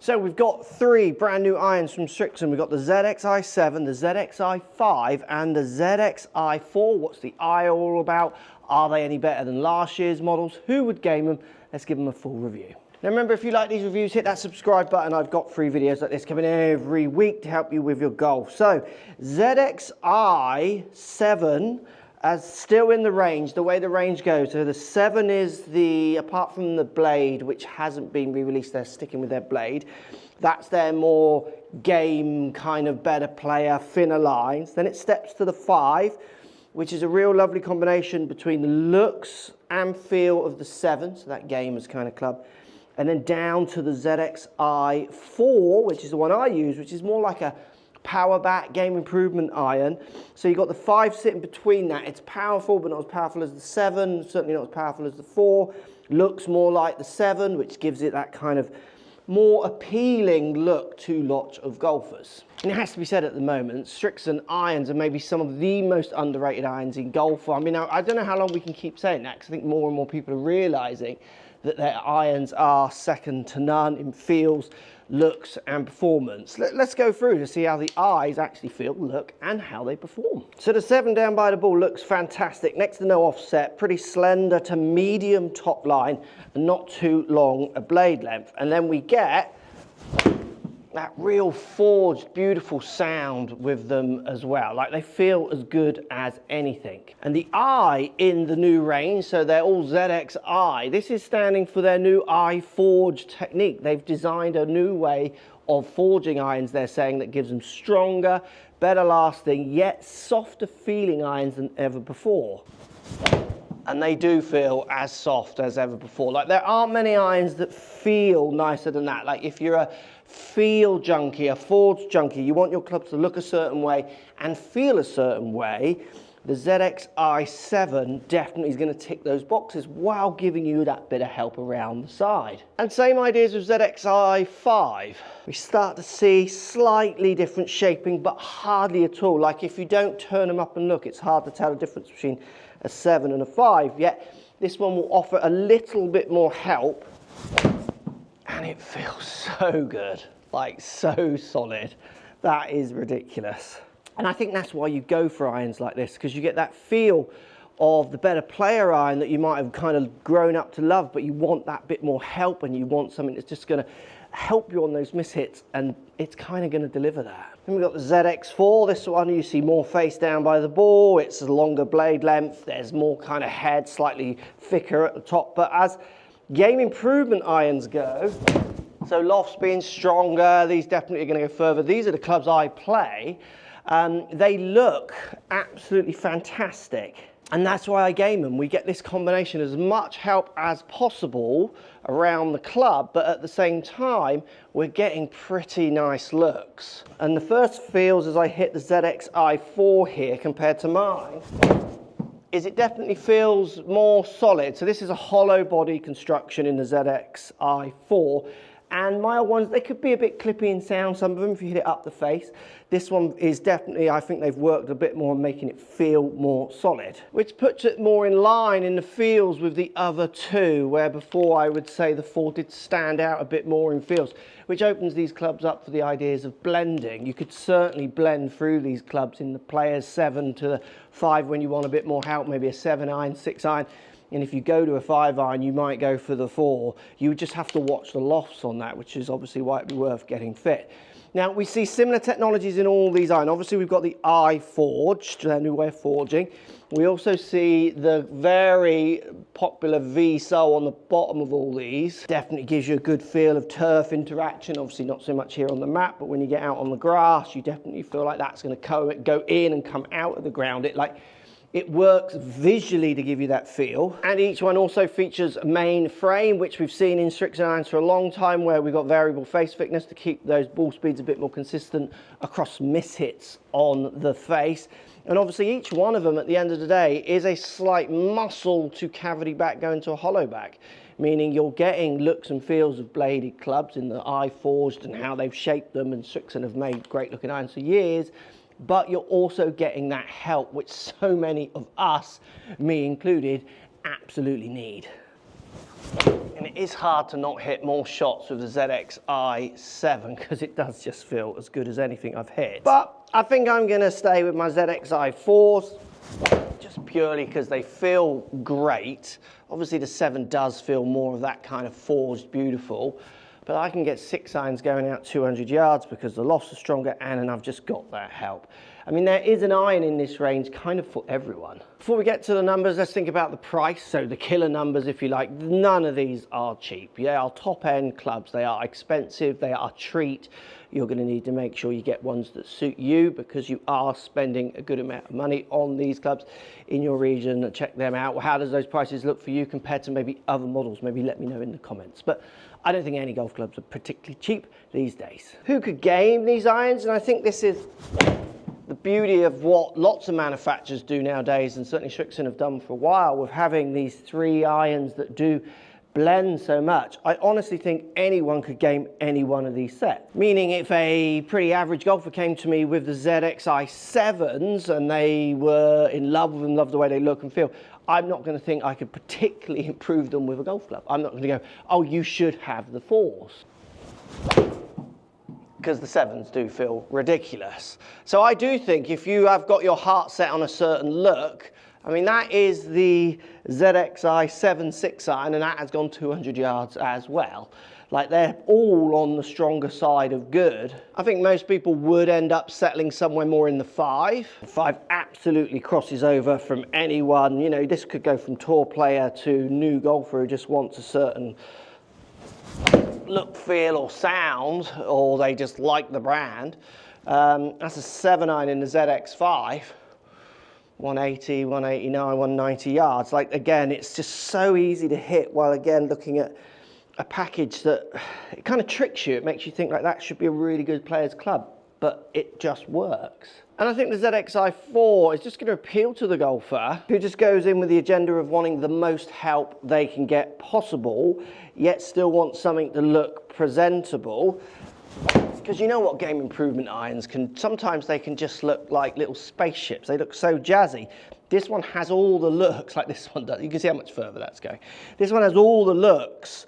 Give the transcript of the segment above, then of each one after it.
So we've got 3 brand new irons from Srixon. We've got the ZXi7, the ZXi5 and the ZXi4. What's the I all about? Are they any better than last year's models? Who would game them? Let's give them a full review. Now remember, if you like these reviews, hit that subscribe button. I've got free videos like this coming every week to help you with your golf. So ZXi7 as still in the range, the way the range goes. So the 7 is the, apart from the blade, which hasn't been re-released, they're sticking with their blade. That's their more game, kind of better player, thinner lines. Then it steps to the 5, which is a real lovely combination between the looks and feel of the 7, so that gamer's kind of club. And then down to the ZXi4, which is the one I use, which is more like a power back game improvement iron. So you've got the 5 sitting between that. It's powerful, but not as powerful as the 7, certainly not as powerful as the 4. Looks more like the 7, which gives it that kind of more appealing look to lots of golfers. And it has to be said, at the moment, Srixon irons are maybe some of the most underrated irons in golf. I mean, I don't know how long we can keep saying that, because I think more and more people are realizing that their irons are second to none in feels, looks and performance. Let's go through to see how the eyes actually feel, look and how they perform. So the 7 down by the ball looks fantastic. Next to no offset, pretty slender to medium top line and not too long a blade length. And then we get that real forged, beautiful sound with them as well. Like, they feel as good as anything. And the I in the new range, so they're all ZXi. This is standing for their new I forge technique. They've designed a new way of forging irons, they're saying, that gives them stronger, better lasting, yet softer feeling irons than ever before. And they do feel as soft as ever before. Like, there aren't many irons that feel nicer than that. Like, if you're a feel junkie, a forge junkie, you want your clubs to look a certain way and feel a certain way, the ZXi7 definitely is going to tick those boxes while giving you that bit of help around the side. And same ideas with ZXi5. We start to see slightly different shaping, but hardly at all. Like, if you don't turn them up and look, it's hard to tell the difference between a 7 and a 5, yet this one will offer a little bit more help. And it feels so good, like so solid. That is ridiculous. And I think that's why you go for irons like this, because you get that feel of the better player iron that you might have kind of grown up to love, but you want that bit more help and you want something that's just going to help you on those mishits, and it's kind of going to deliver that. Then we've got the ZX4. This one you see more face down by the ball. It's a longer blade length. There's more kind of head, slightly thicker at the top. But as game improvement irons go, so lofts being stronger, these definitely are going to go further. These are the clubs I play. They look absolutely fantastic, and that's why I game them. We get this combination, as much help as possible around the club, but at the same time we're getting pretty nice looks. And the first feels as I hit the ZXi4 here compared to mine is it definitely feels more solid. So this is a hollow body construction in the ZXi4, and my ones, they could be a bit clippy in sound, some of them, if you hit it up the face. This one is definitely, I think they've worked a bit more on making it feel more solid, which puts it more in line in the feels with the other 2, where before I would say the 4 did stand out a bit more in feels, which opens these clubs up for the ideas of blending. You could certainly blend through these clubs in the Players 7 to the 5 when you want a bit more help, maybe a 7 iron, 6 iron. And if you go to a 5 iron, you might go for the 4. You would just have to watch the lofts on that, which is obviously why it'd be worth getting fit. Now, we see similar technologies in all these irons. Obviously, we've got the I forged, their new way of forging. We also see the very popular V-sole on the bottom of all these. Definitely gives you a good feel of turf interaction. Obviously, not so much here on the mat, but when you get out on the grass, you definitely feel like that's going to go in and come out of the ground. It works visually to give you that feel. And each one also features a main frame, which we've seen in Srixon irons for a long time, where we've got variable face thickness to keep those ball speeds a bit more consistent across mishits on the face. And obviously each one of them at the end of the day is a slight muscle to cavity back going to a hollow back, meaning you're getting looks and feels of bladed clubs in the I forged and how they've shaped them, and Srixon have made great looking irons for years. But you're also getting that help, which so many of us, me included, absolutely need. And it is hard to not hit more shots with the ZXi7 because it does just feel as good as anything I've hit. But I think I'm going to stay with my ZXi4s just purely because they feel great. Obviously the 7 does feel more of that kind of forged beautiful, but I can get 6 irons going out 200 yards because the lofts are stronger and I've just got that help. I mean, there is an iron in this range kind of for everyone. Before we get to the numbers, let's think about the price. So the killer numbers, if you like. None of these are cheap. They are top-end clubs. They are expensive. They are a treat. You're going to need to make sure you get ones that suit you because you are spending a good amount of money on these clubs in your region. Check them out. How does those prices look for you compared to maybe other models? Maybe let me know in the comments. But I don't think any golf clubs are particularly cheap these days. Who could game these irons? And I think this is the beauty of what lots of manufacturers do nowadays, and certainly Srixon have done for a while, with having these 3 irons that do blend so much. I honestly think anyone could game any one of these sets. Meaning if a pretty average golfer came to me with the ZXi7s and they were in love with them, love the way they look and feel, I'm not going to think I could particularly improve them with a golf club. I'm not going to go, oh, you should have the 4s. Because the 7s do feel ridiculous. So I do think if you have got your heart set on a certain look, I mean, that is the ZXi7 ZXi Iron, and that has gone 200 yards as well. Like, they're all on the stronger side of good. I think most people would end up settling somewhere more in the 5. The 5 absolutely crosses over from anyone. You know, this could go from tour player to new golfer who just wants a certain look, feel or sound, or they just like the brand. That's a 7 iron in the ZX5, 180, 189, 190 yards. Like, again, it's just so easy to hit, while again looking at a package that it kind of tricks you. It makes you think like that should be a really good player's club, but it just works. And I think the ZXi4 is just going to appeal to the golfer who just goes in with the agenda of wanting the most help they can get possible, yet still wants something to look presentable. Because you know what game improvement irons can, sometimes they can just look like little spaceships. They look so jazzy. This one has all the looks, like this one does. You can see how much further that's going. This one has all the looks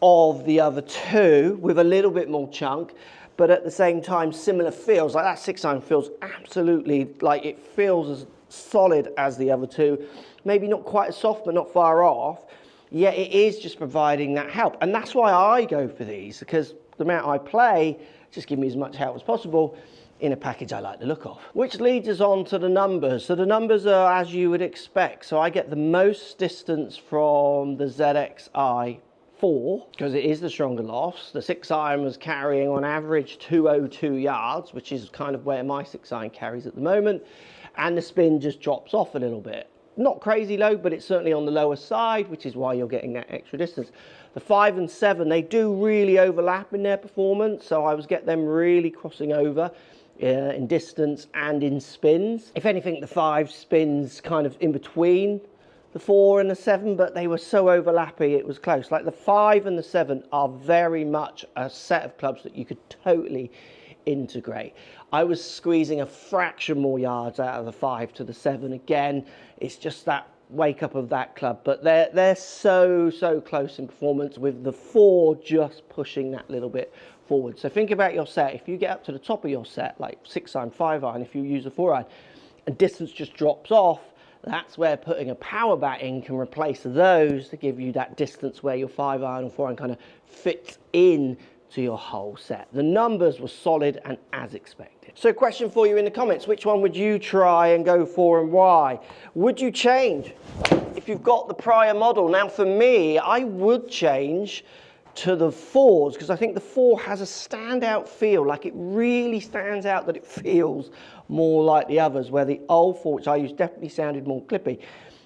of the other 2 with a little bit more chunk, but at the same time similar feels. Like that 6 iron feels absolutely like it feels as solid as the other 2. Maybe not quite as soft, but not far off. Yet it is just providing that help. And that's why I go for these, because the amount I play just give me as much help as possible in a package I like the look of. Which leads us on to the numbers. So the numbers are as you would expect. So I get the most distance from the ZXi4 because it is the stronger lofts. The 6 iron was carrying on average 202 yards, which is kind of where my 6 iron carries at the moment. And the spin just drops off a little bit. Not crazy low, but it's certainly on the lower side, which is why you're getting that extra distance. The 5 and 7, they do really overlap in their performance, so I was getting them really crossing over in distance and in spins. If anything, the 5 spins kind of in between the 4 and the 7, but they were so overlappy it was close. Like the 5 and the 7 are very much a set of clubs that you could totally integrate. I was squeezing a fraction more yards out of the 5 to the 7. Again, it's just that wake up of that club, but they're so close in performance, with the 4 just pushing that little bit forward. So think about your set. If you get up to the top of your set, like 6 iron, 5 iron, if you use a 4 iron, and distance just drops off, that's where putting a power bat in can replace those to give you that distance where your 5 iron or 4 iron kind of fits in to your whole set. The numbers were solid and as expected. So question for you in the comments, which one would you try and go for and why? Would you change if you've got the prior model? Now for me, I would change to the 4s because I think the 4 has a standout feel. Like it really stands out that it feels more like the others, where the old 4, which I used, definitely sounded more clippy.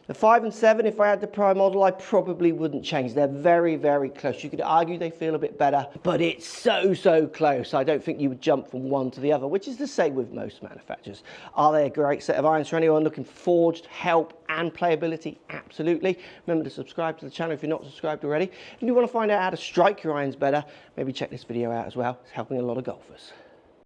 The 5 and 7, if I had the prior model, I probably wouldn't change. They're very close. You could argue they feel a bit better, but it's so close. I don't think you would jump from one to the other, which is the same with most manufacturers. Are they a great set of irons for anyone looking for forged help and playability? Absolutely. Remember to subscribe to the channel if you're not subscribed already. If you want to find out how to strike your irons better, maybe check this video out as well. It's helping a lot of golfers.